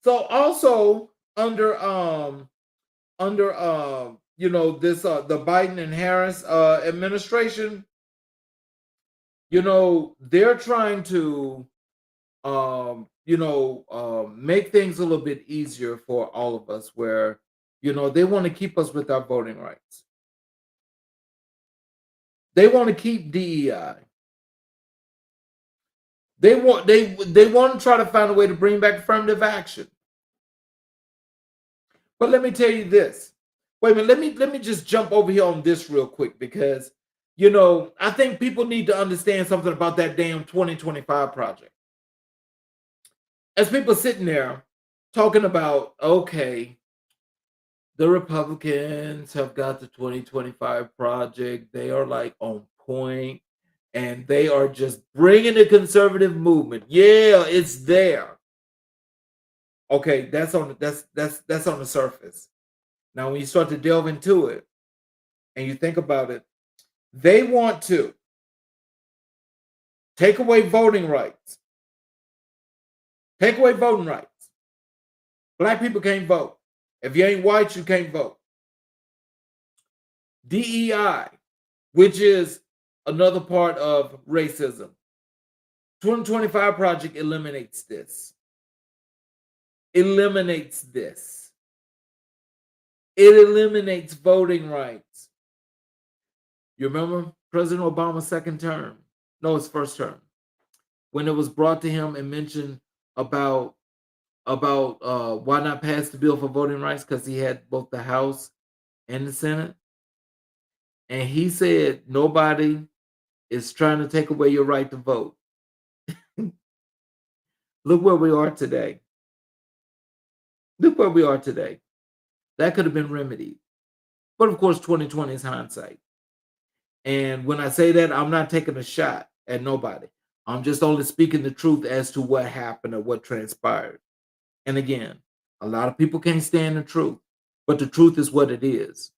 So also under this the Biden and Harris administration, they're trying to make things a little bit easier for all of us, where they want to keep us with our voting rights. They want to keep DEI. They want to try to find a way to bring back affirmative action. But let me tell you this. Wait a minute, let me just jump over here on this real quick, because I think people need to understand something about that damn 2025 project. As people sitting there talking about, okay, the Republicans have got the 2025 project, they are like on point, and they are just bringing the conservative movement. Yeah, it's there. Okay, that's on the surface. Now, when you start to delve into it and you think about it, they want to take away voting rights. Take away voting rights. Black people can't vote. If you ain't white, you can't vote. DEI, which is another part of racism. 2025 project eliminates this. Eliminates this. It eliminates voting rights. You remember President Obama's second term? No, his first term. When it was brought to him and mentioned about why not pass the bill for voting rights, because he had both the House and the Senate. And he said, nobody is trying to take away your right to vote. Look where we are today. Look where we are today. That could have been remedied. But of course, 2020 is hindsight. And when I say that, I'm not taking a shot at nobody. I'm just only speaking the truth as to what happened or what transpired. And again, a lot of people can't stand the truth, but the truth is what it is.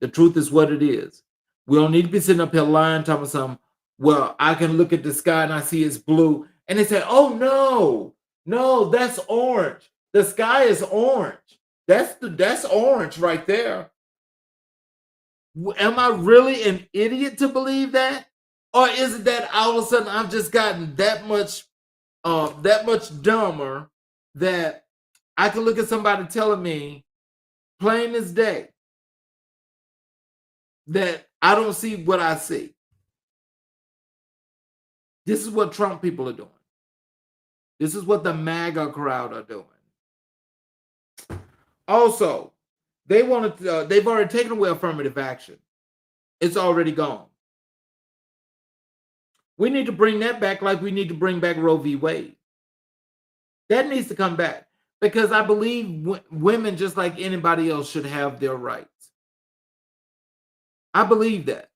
The truth is what it is. We don't need to be sitting up here lying, talking something. Well, I can look at the sky and I see it's blue. And they say, oh, no, that's orange. The sky is orange. That's orange right there. Am I really an idiot to believe that? Or is it that all of a sudden I've just gotten that much dumber that I can look at somebody telling me plain as day that I don't see what I see? This is what Trump people are doing. This is what the MAGA crowd are doing. Also, they've already taken away affirmative action. It's already gone. We need to bring that back, like we need to bring back Roe v. Wade. That needs to come back, because I believe women, just like anybody else, should have their rights. I believe that.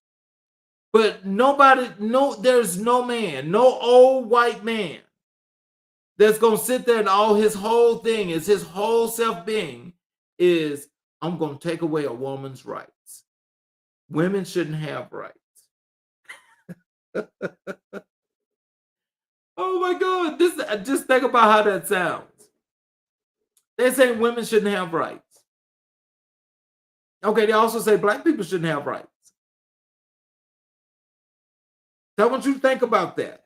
But there's no man, no old white man that's going to sit there and all his whole thing is, his whole self-being is, I'm going to take away a woman's rights. Women shouldn't have rights. Oh my God, just think about how that sounds. They say women shouldn't have rights. Okay, they also say black people shouldn't have rights. So I want you to think about that.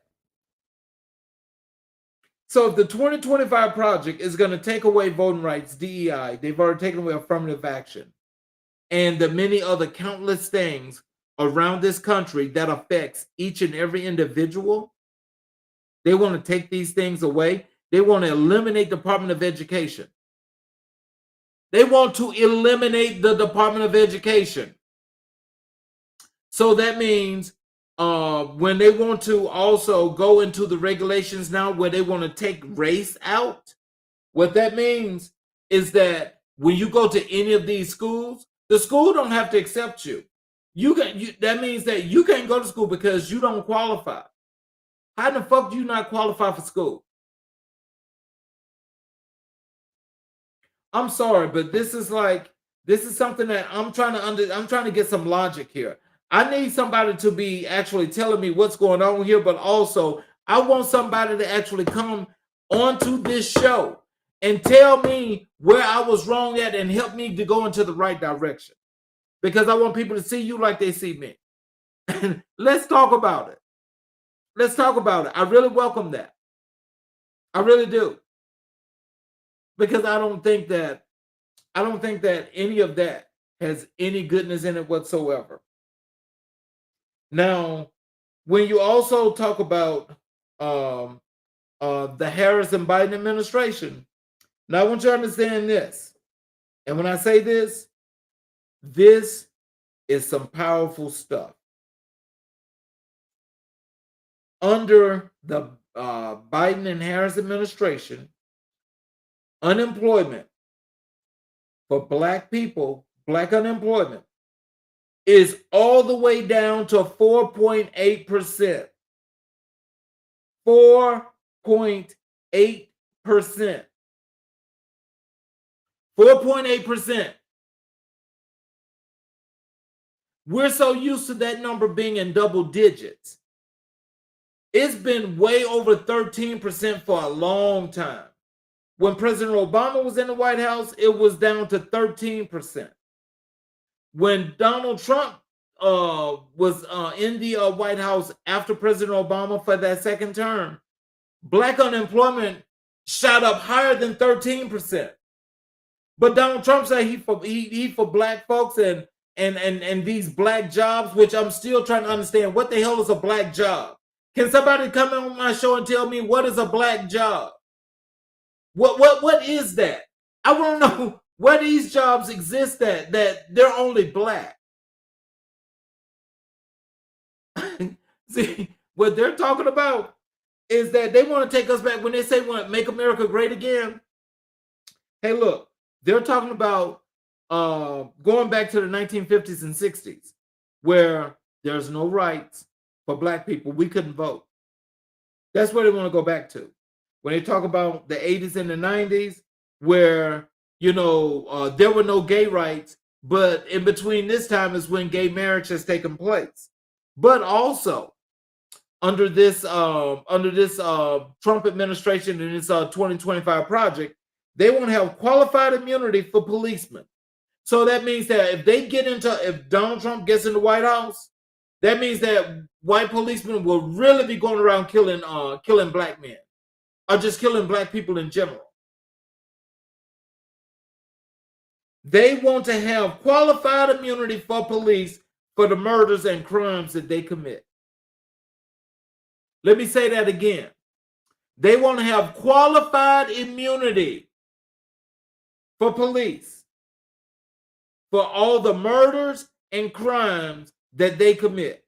So if the 2025 project is going to take away voting rights, DEI, they've already taken away affirmative action, and the many other countless things around this country that affects each and every individual, they want to take these things away. They want to eliminate the Department of Education. They want to eliminate the Department of Education. So that means when they want to also go into the regulations now where they want to take race out, what that means is that when you go to any of these schools, the school don't have to accept you. That means that you can't go to school because you don't qualify. How the fuck do you not qualify for school? I'm sorry, but this is something that I'm trying to get some logic here. I need somebody to be actually telling me what's going on here, but also I want somebody to actually come onto this show and tell me where I was wrong at and help me to go into the right direction. Because I want people to see you like they see me. Let's talk about it. Let's talk about it. I really welcome that. I really do. Because I don't think that any of that has any goodness in it whatsoever. Now, when you also talk about um, the Harris and Biden administration, now I want you to understand this. And when I say this, this is some powerful stuff. Under the Biden and Harris administration, unemployment for Black people, Black unemployment, is all the way down to 4.8%. 4.8%. 4.8%. We're so used to that number being in double digits. It's been way over 13% for a long time. When President Obama was in the White House, it was down to 13%. When Donald Trump was in the White House after President Obama for that second term, Black unemployment shot up higher than 13%. But Donald Trump said he for Black folks and these Black jobs, which I'm still trying to understand. What the hell is a Black job? Can somebody come on my show and tell me what is a Black job? What is that? I want to know where these jobs exist that they're only Black. See, what they're talking about is that they want to take us back when they say want to make America great again. Hey, look, they're talking about going back to the 1950s and 60s, where there's no rights for Black people. We couldn't vote. That's where they want to go back to. When they talk about the 80s and the 90s, where there were no gay rights, but in between this time is when gay marriage has taken place. But also under this Trump administration and this 2025 project, they want to have qualified immunity for policemen. So that means that if Donald Trump gets in the White House, that means that white policemen will really be going around killing Black men, or just killing Black people in general. They want to have qualified immunity for police for the murders and crimes that they commit. Let me say that again. They want to have qualified immunity for police for all the murders and crimes that they commit.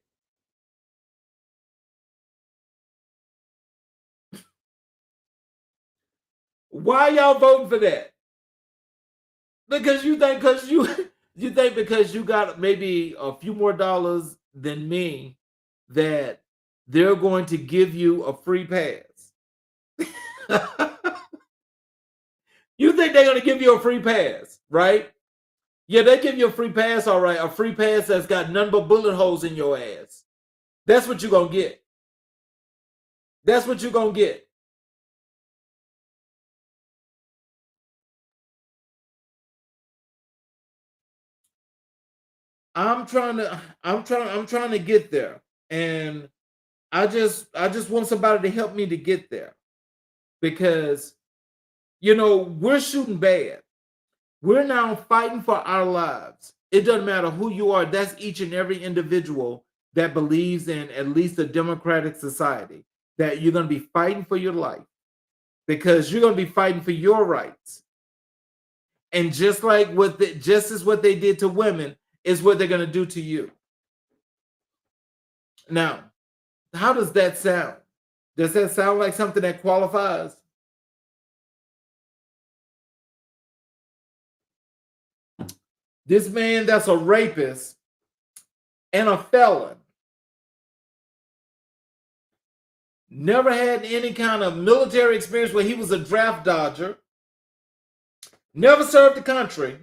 Why y'all voting for that? Because you think because you got maybe a few more dollars than me that they're going to give you a free pass. You think they're going to give you a free pass, right? Yeah, they give you a free pass, all right. A free pass that's got none but bullet holes in your ass. That's what you're going to get. That's what you're going to get. I'm trying to get there. And I just want somebody to help me to get there. Because we're shooting bad. We're now fighting for our lives. It doesn't matter who you are. That's each and every individual that believes in at least a democratic society, that you're going to be fighting for your life because you're going to be fighting for your rights. And just as what they did to women is what they're going to do to you. Now, how does that sound? Does that sound like something that qualifies? This man that's a rapist and a felon never had any kind of military experience where he was a draft dodger, never served the country,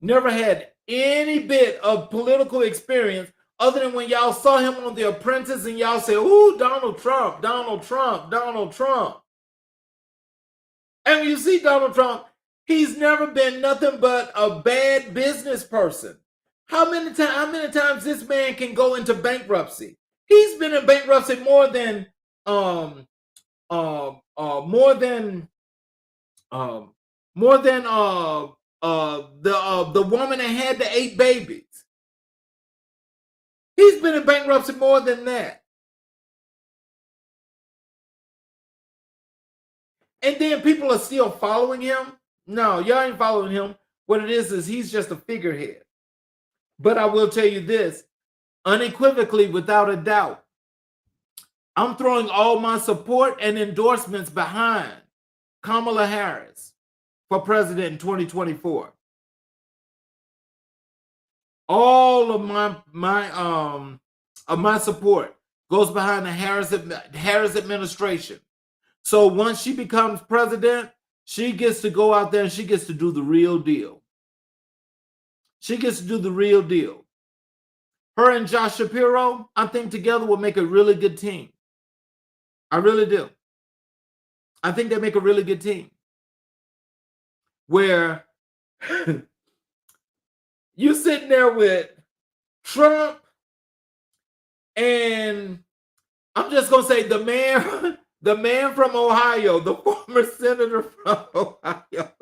never had any bit of political experience other than when y'all saw him on The Apprentice and y'all said, ooh, Donald Trump, Donald Trump, Donald Trump. And when you see Donald Trump, he's never been nothing but a bad business person. How many times this man can go into bankruptcy? He's been in bankruptcy more than the woman that had the 8 babies. He's been in bankruptcy more than that. And then people are still following him. No, y'all ain't following him. What it is he's just a figurehead. But I will tell you this, unequivocally, without a doubt, I'm throwing all my support and endorsements behind Kamala Harris for president in 2024. All of my support goes behind the Harris administration. So once she becomes president, she gets to go out there and she gets to do the real deal. She gets to do the real deal. Her and Josh Shapiro, I think together will make a really good team. I really do. I think they make a really good team. Where you sitting there with Trump and I'm just gonna say the man from Ohio, the former senator from Ohio.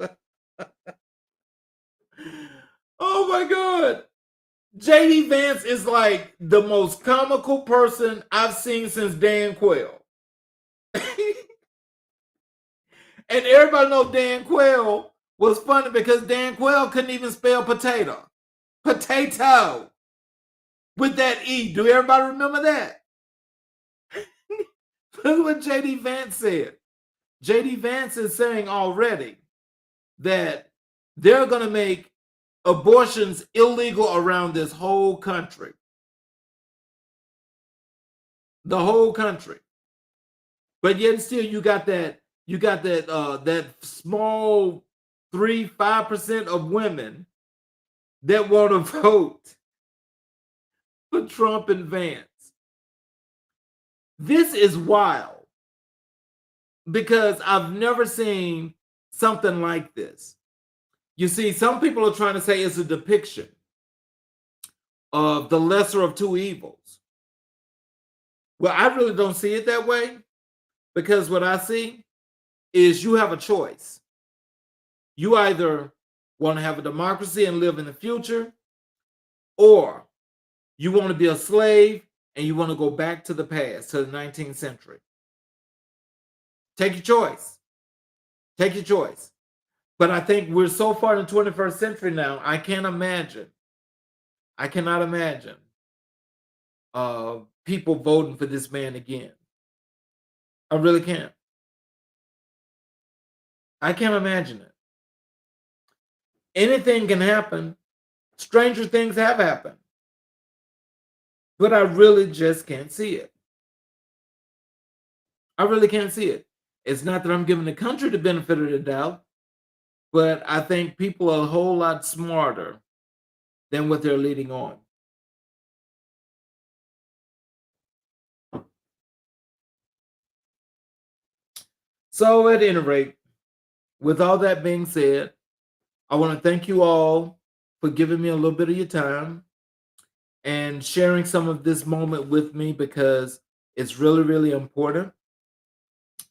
Oh my God. JD Vance is like the most comical person I've seen since Dan Quayle. And everybody knows Dan Quayle was funny because Dan Quayle couldn't even spell potato. Potato. With that E. Do everybody remember that? Look what JD Vance said. JD Vance is saying already that they're going to make abortions illegal around this whole country. The whole country. But yet still you got that that small 3-5% of women that want to vote for Trump and Vance. This is wild because I've never seen something like this. You see, some people are trying to say it's a depiction of the lesser of two evils. Well, I really don't see it that way because what I see is you have a choice. You either want to have a democracy and live in the future, or you want to be a slave and you want to go back to the past, to the 19th century. Take your choice. Take your choice. But I think we're so far in the 21st century now, I cannot imagine people voting for this man again. I really can't. I can't imagine it. Anything can happen. Stranger things have happened. But I really just can't see it. I really can't see it. It's not that I'm giving the country the benefit of the doubt, but I think people are a whole lot smarter than what they're leading on. So at any rate, with all that being said, I want to thank you all for giving me a little bit of your time and sharing some of this moment with me because it's really, really important.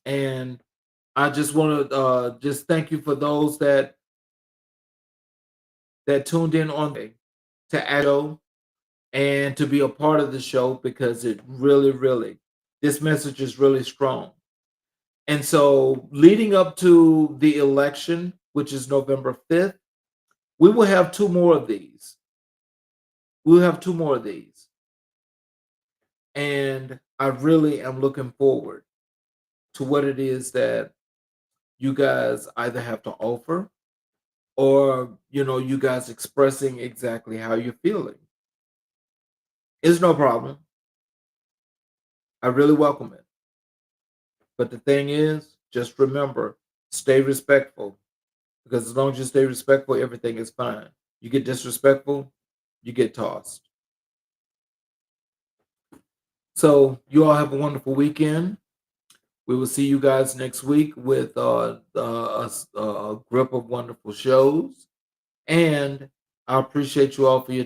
And I just want to just thank you for those that tuned in on to Addo and to be a part of the show because it really, really, this message is really strong. And so leading up to the election, which is November 5th, we will have 2 more of these. We'll have 2 more of these. And I really am looking forward to what it is that you guys either have to offer or, you guys expressing exactly how you're feeling. It's no problem. I really welcome it. But the thing is, just remember, stay respectful. Because as long as you stay respectful, everything is fine. You get disrespectful, you get tossed. So you all have a wonderful weekend. We will see you guys next week with a grip of wonderful shows. And I appreciate you all for your